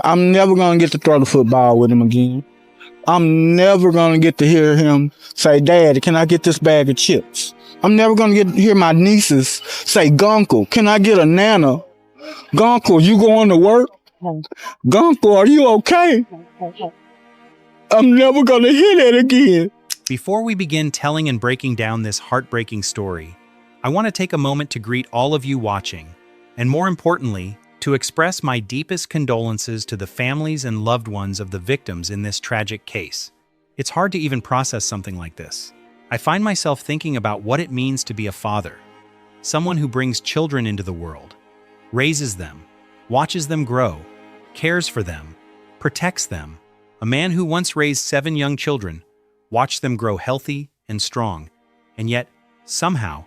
I'm never going to get to throw the football with him again. I'm never going to get to hear him say, Daddy, can I get this bag of chips? I'm never going to get to hear my nieces say, Gunkle, can I get a Nana? Gunkle, you going to work? Gunkle, are you okay? I'm never going to hear that again. Before we begin telling and breaking down this heartbreaking story, I want to take a moment to greet all of you watching, and more importantly, to express my deepest condolences to the families and loved ones of the victims in this tragic case. It's hard to even process something like this. I find myself thinking about what it means to be a father, someone who brings children into the world, raises them, watches them grow, cares for them, protects them. A man who once raised 7 young children, watched them grow healthy and strong, and yet, somehow,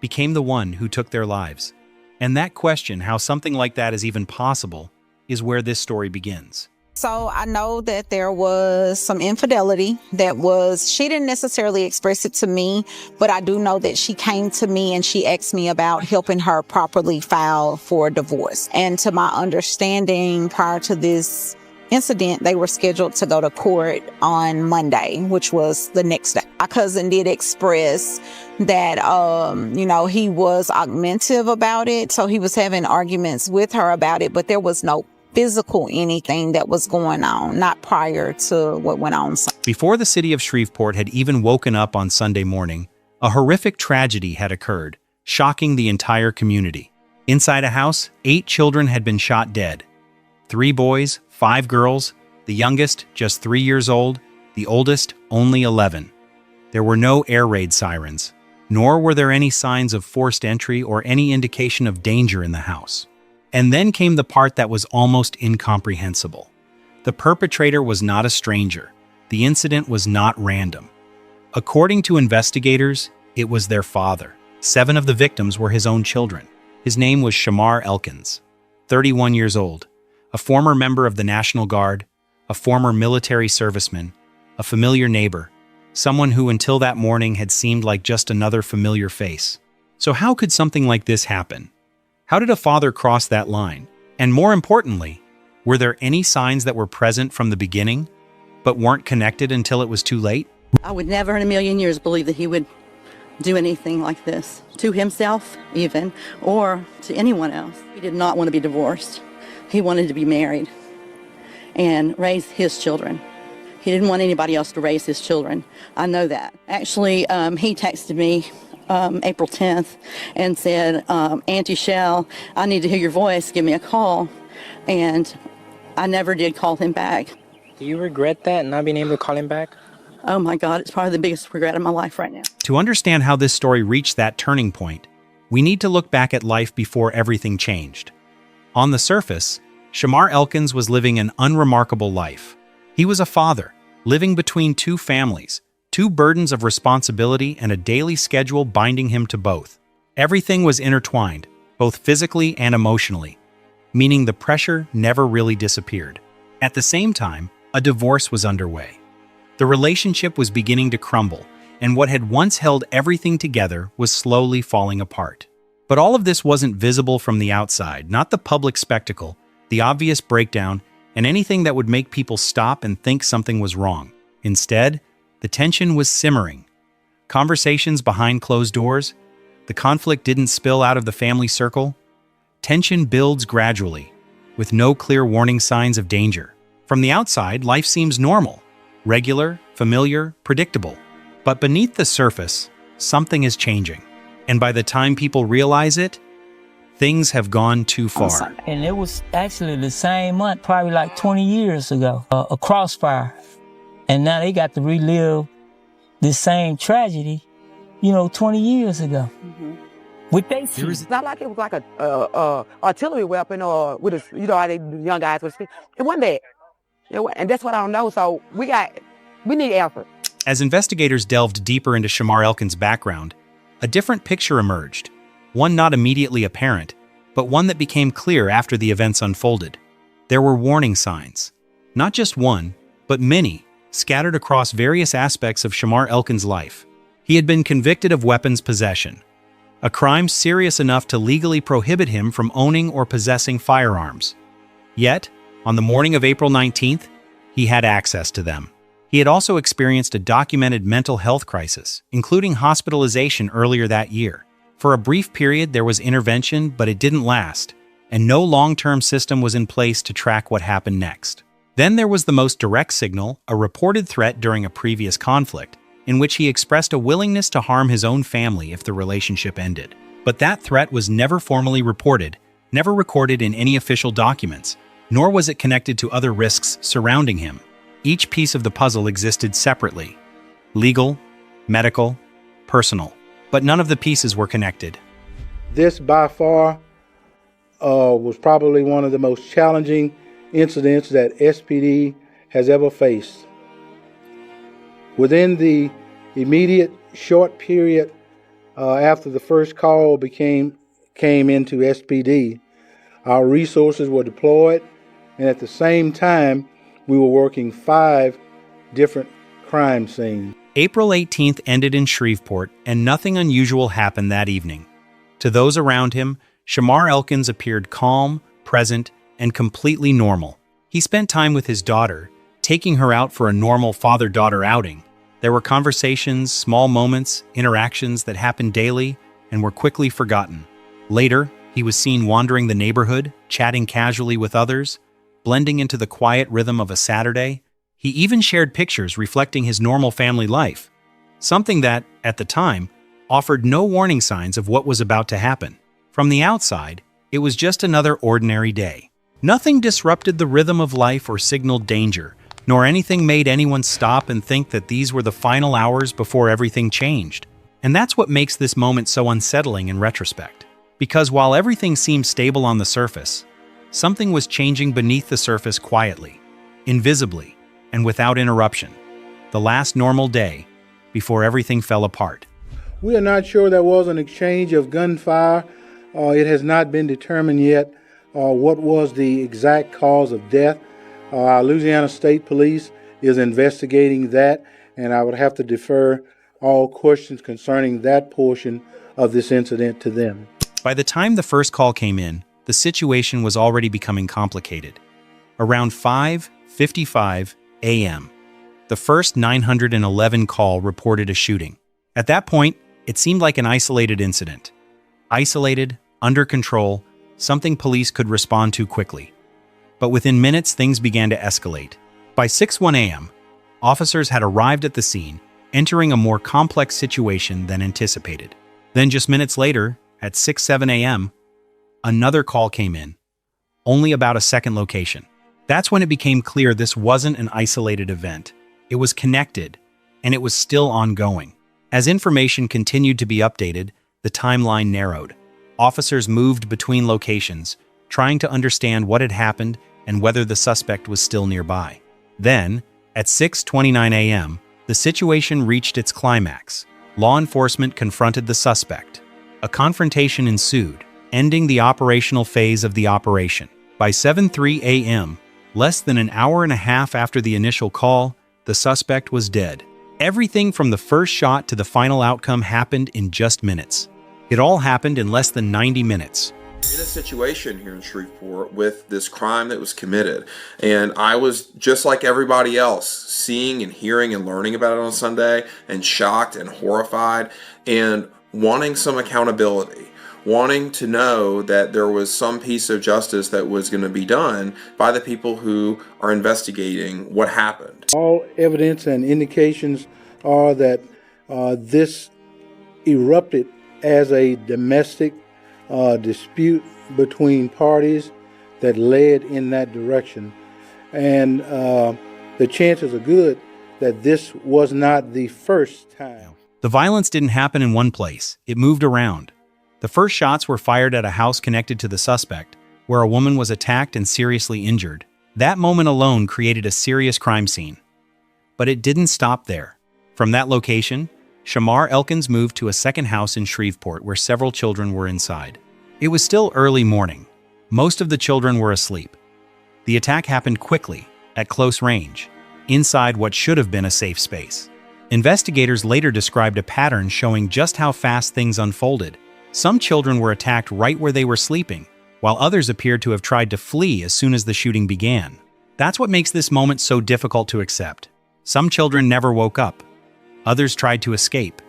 became the one who took their lives. And that question, how something like that is even possible, is where this story begins. So I know that there was some infidelity she didn't necessarily express it to me, but I do know that she came to me and she asked me about helping her properly file for divorce. And to my understanding, prior to this incident, they were scheduled to go to court on Monday, which was the next day. My cousin did express that, he was augmentative about it. So he was having arguments with her about it, but there was no physical anything that was going on, not prior to what went on. Before the city of Shreveport had even woken up on Sunday morning, a horrific tragedy had occurred, shocking the entire community. Inside a house, 8 children had been shot dead. 3 boys, 5 girls, the youngest just 3 years old, the oldest only 11. There were no air raid sirens, nor were there any signs of forced entry or any indication of danger in the house. And then came the part that was almost incomprehensible. The perpetrator was not a stranger. The incident was not random. According to investigators, it was their father. 7 of the victims were his own children. His name was Shamar Elkins, 31 years old, a former member of the National Guard, a former military serviceman, a familiar neighbor, someone who until that morning had seemed like just another familiar face. So how could something like this happen? How did a father cross that line? And more importantly, were there any signs that were present from the beginning, but weren't connected until it was too late? I would never in a million years believe that he would do anything like this, to himself even, or to anyone else. He did not want to be divorced. He wanted to be married and raise his children. He didn't want anybody else to raise his children. I know that. Actually, he texted me April 10th and said, Auntie Shell, I need to hear your voice, give me a call. And I never did call him back. Do you regret that, not being able to call him back? Oh my God, it's probably the biggest regret of my life right now. To understand how this story reached that turning point, we need to look back at life before everything changed. On the surface, Shamar Elkins was living an unremarkable life. He was a father, living between 2 families, 2 burdens of responsibility and a daily schedule binding him to both. Everything was intertwined, both physically and emotionally, meaning the pressure never really disappeared. At the same time, a divorce was underway. The relationship was beginning to crumble, and what had once held everything together was slowly falling apart. But all of this wasn't visible from the outside, not the public spectacle, the obvious breakdown, and anything that would make people stop and think something was wrong. Instead, the tension was simmering. Conversations behind closed doors, the conflict didn't spill out of the family circle. Tension builds gradually, with no clear warning signs of danger. From the outside, life seems normal, regular, familiar, predictable. But beneath the surface, something is changing. And by the time people realize it, things have gone too far. And it was actually the same month, probably like 20 years ago, a crossfire. And now they got to relive this same tragedy, 20 years ago. Mm-hmm. What they see. It's not like it was like a artillery weapon or with how they young guys would speak. It wasn't that. And that's what I don't know. So we need effort. As investigators delved deeper into Shamar Elkins' background, a different picture emerged. One not immediately apparent, but one that became clear after the events unfolded. There were warning signs. Not just one, but many, scattered across various aspects of Shamar Elkins' life. He had been convicted of weapons possession, a crime serious enough to legally prohibit him from owning or possessing firearms. Yet, On the morning of April 19th, he had access to them. He had also experienced a documented mental health crisis, including hospitalization earlier that year. For a brief period, there was intervention, but it didn't last, and no long-term system was in place to track what happened next. Then there was the most direct signal, a reported threat during a previous conflict, in which he expressed a willingness to harm his own family if the relationship ended. But that threat was never formally reported, never recorded in any official documents, nor was it connected to other risks surrounding him. Each piece of the puzzle existed separately: legal, medical, personal. But none of the pieces were connected. This by far was probably one of the most challenging incidents that SPD has ever faced. Within the immediate short period after the first call came into SPD, our resources were deployed, and at the same time, we were working 5 different crime scenes. April 18th ended in Shreveport, and nothing unusual happened that evening. To those around him, Shamar Elkins appeared calm, present, and completely normal. He spent time with his daughter, taking her out for a normal father-daughter outing. There were conversations, small moments, interactions that happened daily and were quickly forgotten. Later, he was seen wandering the neighborhood, chatting casually with others, blending into the quiet rhythm of a Saturday. He even shared pictures reflecting his normal family life, something that, at the time, offered no warning signs of what was about to happen. From the outside, it was just another ordinary day. Nothing disrupted the rhythm of life or signaled danger, nor anything made anyone stop and think that these were the final hours before everything changed. And that's what makes this moment so unsettling in retrospect. Because while everything seemed stable on the surface, something was changing beneath the surface quietly, invisibly, and without interruption. The last normal day before everything fell apart. We are not sure there was an exchange of gunfire. It has not been determined yet what was the exact cause of death. Our Louisiana State Police is investigating that, and I would have to defer all questions concerning that portion of this incident to them. By the time the first call came in, the situation was already becoming complicated. Around 5:55 a.m., the first 911 call reported a shooting. At that point, it seemed like an isolated incident. Isolated, under control, something police could respond to quickly. But within minutes, things began to escalate. By 6:01 a.m., officers had arrived at the scene, entering a more complex situation than anticipated. Then just minutes later, at 6:07 a.m., another call came in, only about a second location. That's when it became clear this wasn't an isolated event. It was connected, and it was still ongoing. As information continued to be updated, the timeline narrowed. Officers moved between locations, trying to understand what had happened and whether the suspect was still nearby. Then, at 6:29 a.m., the situation reached its climax. Law enforcement confronted the suspect. A confrontation ensued, ending the operational phase of the operation. By 7:03 a.m., less than an hour and a half after the initial call, the suspect was dead. Everything from the first shot to the final outcome happened in just minutes. It all happened in less than 90 minutes. In a situation here in Shreveport with this crime that was committed, and I was just like everybody else, seeing and hearing and learning about it on Sunday, and shocked and horrified, and wanting some accountability, wanting to know that there was some piece of justice that was going to be done by the people who are investigating what happened. All evidence and indications are that this erupted as a domestic dispute between parties that led in that direction. And the chances are good that this was not the first time. The violence didn't happen in one place. It moved around. The first shots were fired at a house connected to the suspect, where a woman was attacked and seriously injured. That moment alone created a serious crime scene. But it didn't stop there. From that location, Shamar Elkins moved to a second house in Shreveport where several children were inside. It was still early morning. Most of the children were asleep. The attack happened quickly, at close range, inside what should have been a safe space. Investigators later described a pattern showing just how fast things unfolded. Some children were attacked right where they were sleeping, while others appeared to have tried to flee as soon as the shooting began. That's what makes this moment so difficult to accept. Some children never woke up. Others tried to escape.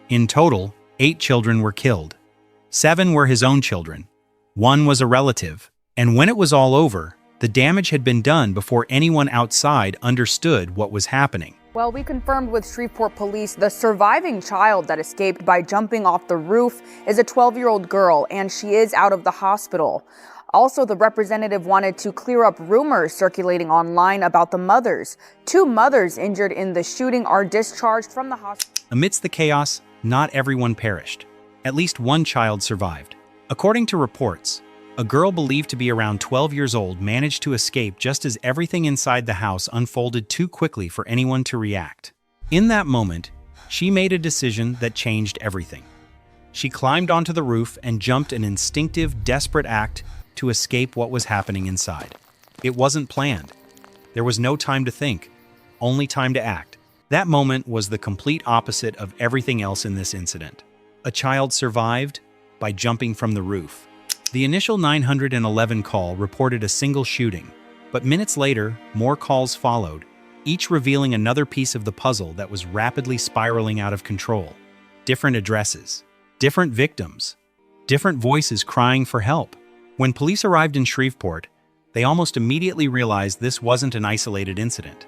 In total, 8 children were killed. 7 were his own children. 1 was a relative. And when it was all over, the damage had been done before anyone outside understood what was happening. Well, we confirmed with Shreveport police the surviving child that escaped by jumping off the roof is a 12-year-old girl, and she is out of the hospital. Also, the representative wanted to clear up rumors circulating online about the mothers. 2 mothers injured in the shooting are discharged from the hospital. Amidst the chaos, not everyone perished. At least 1 child survived. According to reports, a girl believed to be around 12 years old managed to escape just as everything inside the house unfolded too quickly for anyone to react. In that moment, she made a decision that changed everything. She climbed onto the roof and jumped, an instinctive, desperate act to escape what was happening inside. It wasn't planned. There was no time to think, only time to act. That moment was the complete opposite of everything else in this incident. A child survived by jumping from the roof. The initial 911 call reported a single shooting, but minutes later, more calls followed, each revealing another piece of the puzzle that was rapidly spiraling out of control. Different addresses, different victims, different voices crying for help. When police arrived in Shreveport, they almost immediately realized this wasn't an isolated incident.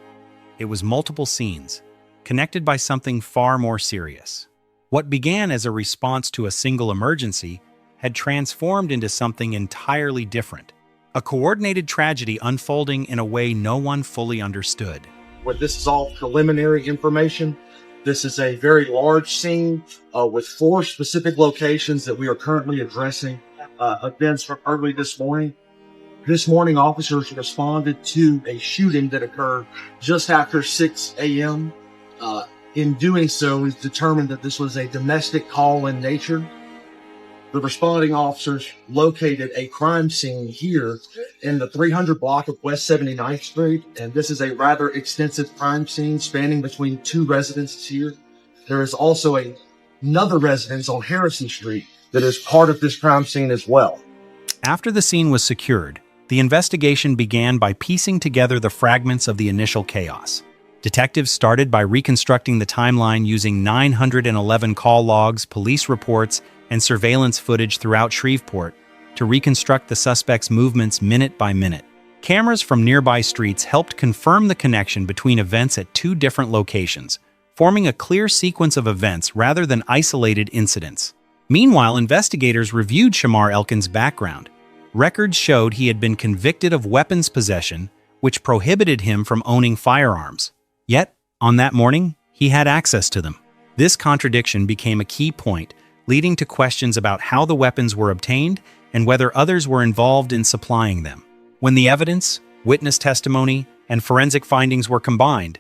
It was multiple scenes, connected by something far more serious. What began as a response to a single emergency had transformed into something entirely different. A coordinated tragedy unfolding in a way no one fully understood. Where this is all preliminary information, this is a very large scene with 4 specific locations that we are currently addressing. Events from early this morning. This morning, officers responded to a shooting that occurred just after 6 a.m. In doing so, we've determined that this was a domestic call in nature. The responding officers located a crime scene here in the 300 block of West 79th Street, and this is a rather extensive crime scene spanning between 2 residences here. There is also another residence on Harrison Street that is part of this crime scene as well. After the scene was secured, the investigation began by piecing together the fragments of the initial chaos. Detectives started by reconstructing the timeline using 911 call logs, police reports, and surveillance footage throughout Shreveport to reconstruct the suspect's movements minute by minute. Cameras from nearby streets helped confirm the connection between events at 2 different locations, forming a clear sequence of events rather than isolated incidents. Meanwhile, investigators reviewed Shamar Elkins' background. Records showed he had been convicted of weapons possession, which prohibited him from owning firearms. Yet, on that morning, he had access to them. This contradiction became a key point, leading to questions about how the weapons were obtained and whether others were involved in supplying them. When the evidence, witness testimony, and forensic findings were combined,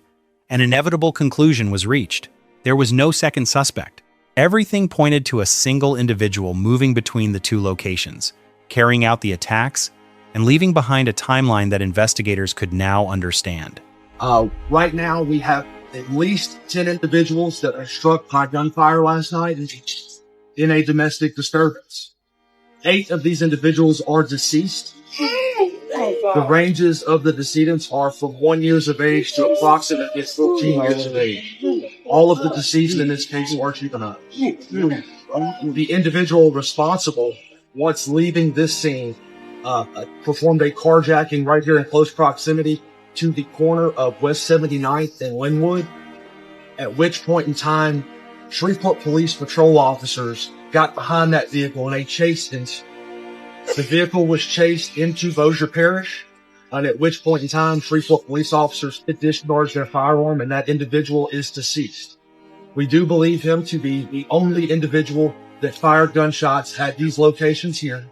an inevitable conclusion was reached. There was no second suspect. Everything pointed to a single individual moving between the 2 locations, carrying out the attacks, and leaving behind a timeline that investigators could now understand. Right now, we have at least 10 individuals that are struck by gunfire last night in a domestic disturbance. 8 of these individuals are deceased. The ranges of the decedents are from 1 year of age to approximately 14 years of age. All of the deceased in this case are juveniles. The individual responsible, once leaving this scene, performed a carjacking right here in close proximity to the corner of West 79th and Linwood, at which point in time, Shreveport Police patrol officers got behind that vehicle and they chased it. The vehicle was chased into Bossier Parish, and at which point in time, Shreveport police officers did discharge their firearm, and that individual is deceased. We do believe him to be the only individual that fired gunshots at these locations here.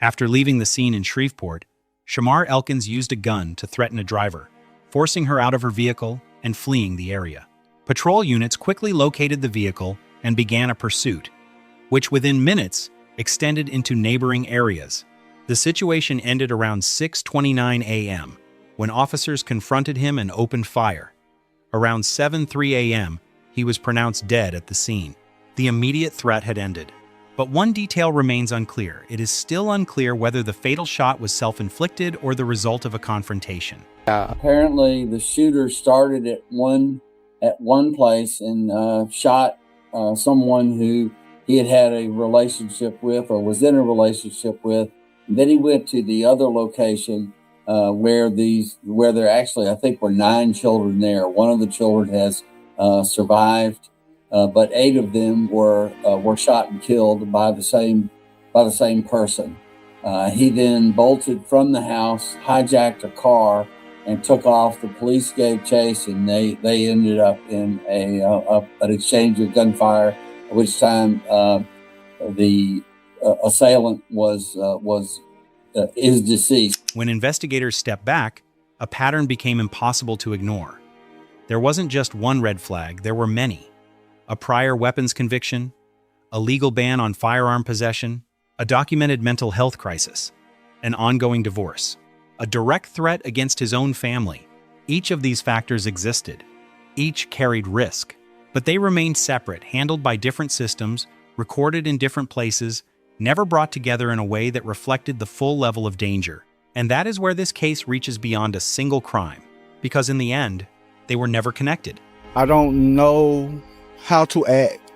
After leaving the scene in Shreveport, Shamar Elkins used a gun to threaten a driver, forcing her out of her vehicle and fleeing the area. Patrol units quickly located the vehicle and began a pursuit, which within minutes extended into neighboring areas. The situation ended around 6:29 a.m. when officers confronted him and opened fire. Around 7:03 a.m., he was pronounced dead at the scene. The immediate threat had ended. But one detail remains unclear. It is still unclear whether the fatal shot was self-inflicted or the result of a confrontation. Apparently, the shooter started at one place and shot someone who he had a relationship with or was in a relationship with. And then he went to the other location where there actually, I think, were 9 children there. One of the children has survived, but 8 of them were shot and killed by the same person. He then bolted from the house, hijacked a car, and took off. The police gave chase, and they ended up in an exchange of gunfire. At which time the assailant is deceased. When investigators stepped back, a pattern became impossible to ignore. There wasn't just one red flag, there were many. A prior weapons conviction, a legal ban on firearm possession, a documented mental health crisis, an ongoing divorce, a direct threat against his own family. Each of these factors existed. Each carried risk. But they remained separate, handled by different systems, recorded in different places, never brought together in a way that reflected the full level of danger. And that is where this case reaches beyond a single crime, because in the end, they were never connected. I don't know how to act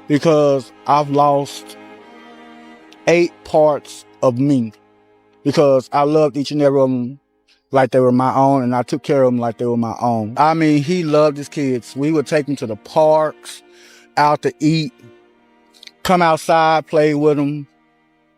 because I've lost 8 parts of me because I loved each and every one of them like they were my own, and I took care of them like they were my own. I mean, he loved his kids. We would take them to the parks, out to eat, come outside, play with them.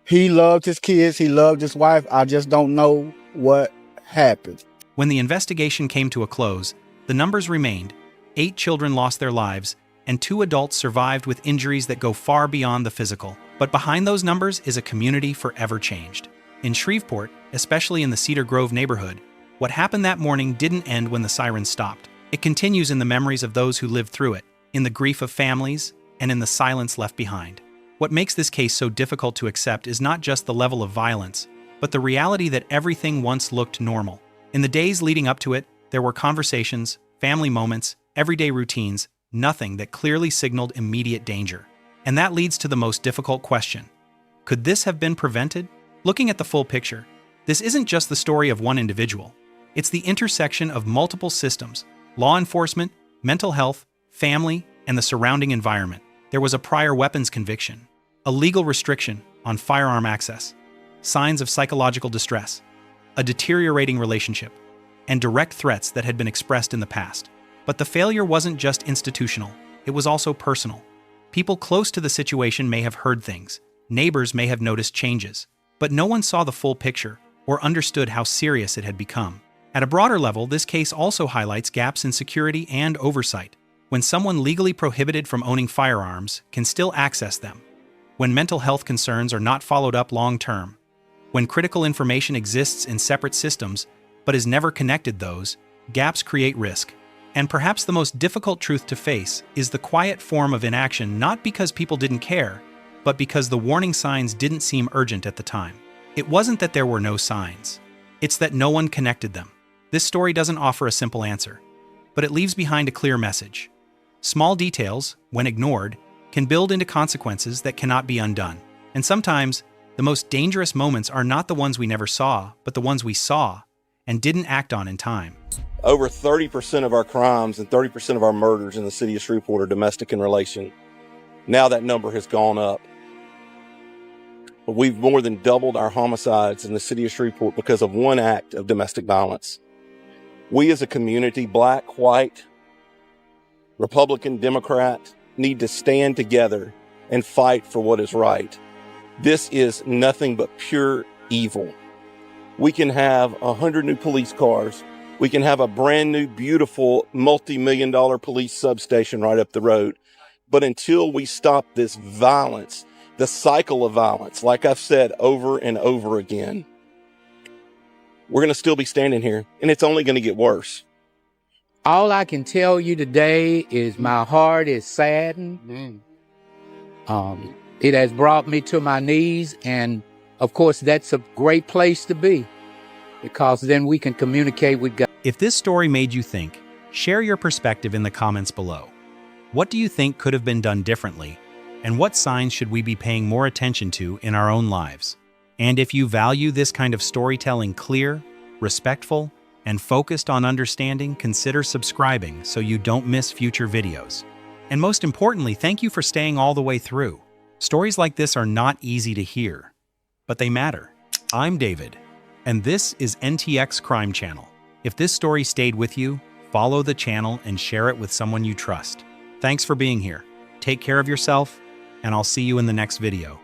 He loved his kids. He loved his wife. I just don't know what happened. When the investigation came to a close, the numbers remained. 8 children lost their lives, and 2 adults survived with injuries that go far beyond the physical. But behind those numbers is a community forever changed. In Shreveport, especially in the Cedar Grove neighborhood, what happened that morning didn't end when the sirens stopped. It continues in the memories of those who lived through it, in the grief of families, and in the silence left behind. What makes this case so difficult to accept is not just the level of violence, but the reality that everything once looked normal. In the days leading up to it, there were conversations, family moments, everyday routines, nothing that clearly signaled immediate danger. And that leads to the most difficult question. Could this have been prevented? Looking at the full picture, this isn't just the story of one individual. It's the intersection of multiple systems: law enforcement, mental health, family, and the surrounding environment. There was a prior weapons conviction, a legal restriction on firearm access, signs of psychological distress, a deteriorating relationship, and direct threats that had been expressed in the past. But the failure wasn't just institutional, it was also personal. People close to the situation may have heard things, neighbors may have noticed changes, but no one saw the full picture or understood how serious it had become. At a broader level, this case also highlights gaps in security and oversight. When someone legally prohibited from owning firearms can still access them, when mental health concerns are not followed up long-term, when critical information exists in separate systems but is never connected, those gaps create risk. And perhaps the most difficult truth to face is the quiet form of inaction, not because people didn't care, but because the warning signs didn't seem urgent at the time. It wasn't that there were no signs. It's that no one connected them. This story doesn't offer a simple answer, but it leaves behind a clear message. Small details, when ignored, can build into consequences that cannot be undone. And sometimes, the most dangerous moments are not the ones we never saw, but the ones we saw and didn't act on in time. Over 30% of our crimes and 30% of our murders in the city of Shreveport are domestic in relation. Now that number has gone up. But we've more than doubled our homicides in the city of Shreveport because of one act of domestic violence. We as a community, black, white, Republican, Democrat, need to stand together and fight for what is right. This is nothing but pure evil. We can have 100 new police cars. We can have a brand new, beautiful, multi-million-dollar police substation right up the road. But until we stop this violence, the cycle of violence, like I've said over and over again, we're going to still be standing here, and it's only going to get worse. All I can tell you today is my heart is saddened. It has brought me to my knees, and of course, that's a great place to be, because then we can communicate with God. If this story made you think, share your perspective in the comments below. What do you think could have been done differently? And what signs should we be paying more attention to in our own lives? And if you value this kind of storytelling clear, respectful, and focused on understanding, consider subscribing so you don't miss future videos. And most importantly, thank you for staying all the way through. Stories like this are not easy to hear, but they matter. I'm David, and this is NTX Crime Channel. If this story stayed with you, follow the channel and share it with someone you trust. Thanks for being here. Take care of yourself, and I'll see you in the next video.